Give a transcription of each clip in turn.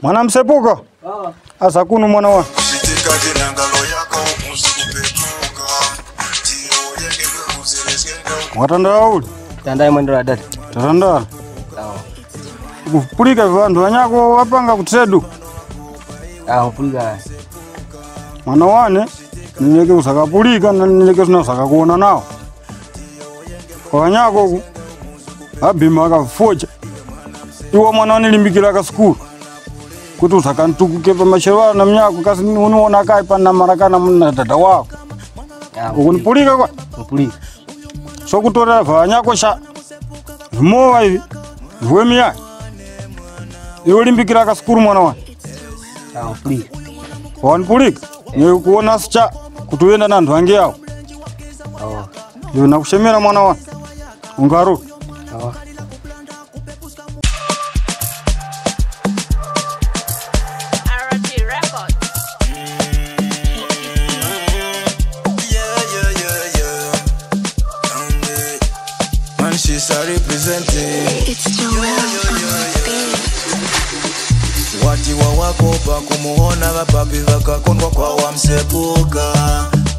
Mwana msepuka? Asa kunu mwana wa. Watandara uli? Tandai mwendera dati. Tatandara? Kupulika vandu wanyako wapanga kutsedu? Kupulika. Mwana wane, nileke usakapulika na nileke usaka kuona nao. Kwa wanyako ku, abima waka focha. Iwa mwana wane limbikila ka skulu. Kutu usaka ntukukepa mashewa na mnyako kasi unuona kaipa na marakana muna dada wako. Ukunipulika kwa? Kupulika. So kutora vanyako sha. Mowa hivi. Vwemi ya. Iwa limbikila ka skulu mwana wane. Kupulika. Wanipulika? Ni kuona sicha kutuenda na ndu wangi yao. Yo nakushemera mwana wa. Ungaru. Man, she's representing. It's Wati wa wakopa kumuona vapapi vakakondwa kwa wamsepuka.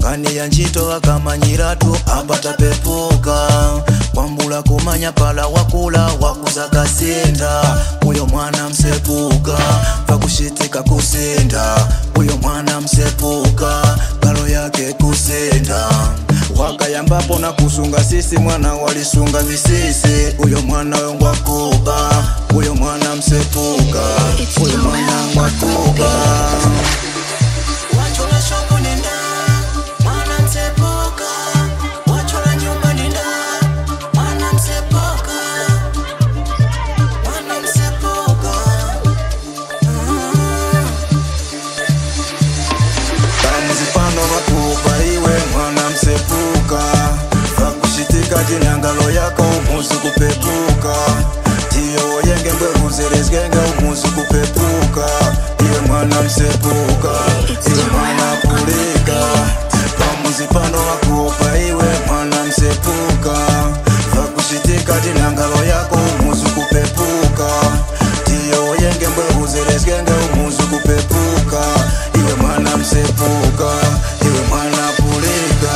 Ngani ya njito wakamanyiratu apata pepuka. Kwambula kumanya pala wakula wakuzaka senda. Uyo mwana msepuka vakushitika kusenda. Uyo mwana msepuka kalo yake kusenda. Wakayambapo na kusunga sisi mwana walisunga visisi. Uyo mwana yongwa kuba. Uyo mwana msepuka. Uyo mwana wakuba. Wachola shoko nenda. Mwana msepuka. Wachola nyumba nenda. Mwana msepuka. Mwana msepuka. Kamuzipano wakuba iwe mwana msepuka. Vakushitika jinangalo yako umusu kupepuka. Tiyo yenge mbwe uzerezgenga umusu kupepuka. Iwe mwana msepuka. Iwe mwana pulika. Kamuzipano wakuba iwe mwana msepuka. Vakushitika jinangalo yako umusu kupepuka. Tiyo yenge mbwe uzerezgenga umusu kupepuka. Iwe mwana msepuka. Iwe mwana pulika.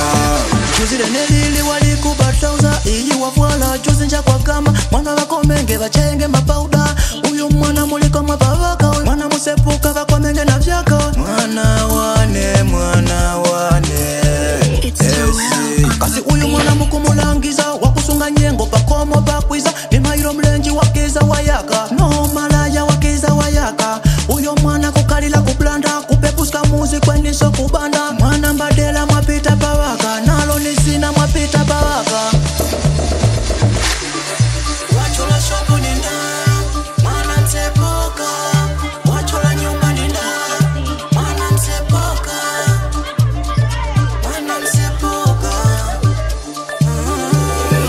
Chuzile nelili wali kubatauza. Iyi wafwala chuzi nja kwa kama. Mwana wako menge vachenge mapauda. Uyu mwana muliko mapavaka. Mwana musepuka vako menge na vyako. Mwana wane, mwana wane. Kasi uyu mwana mukumulangiza. Wakusunga nyengo pakomo pakwiza. Ni mairo mlenji wakiza wayaka. No malaya wakiza wayaka. Uyu mwana kukalila kublanda. Kupepuska muzi kweni so kubanda. Mwana mbadela mwapita pawaka. Nalo nisina mwapita pawaka. Wachola shoko nenda. Mwana msepuka. Wachola nyumba nenda. Mwana msepuka. Mwana msepuka.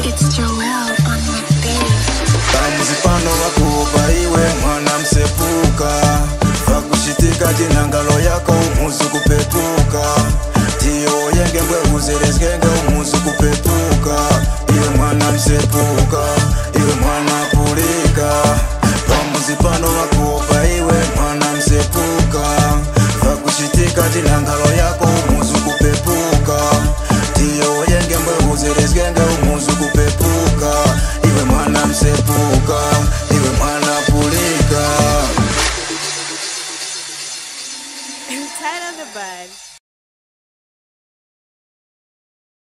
It's Joel on my baby. Kamuzipano wakuba iwe mwana msepuka. Vakushitika jinangalo yako umusu kupepuka. Tiyo yenge mbwe uzerezgenga umusu kupepuka. Iwe mwana msepuka. Iwe mwana pulika. Kamuzipano wakuba iwe mwana msepuka. Vakushitika jinangalo yako umusu kupepuka. Tiyo yenge mbwe uzerezgenga umusu kupepuka. Iwe mwana msepuka. Iwe mwana pulika. Tight on the bud.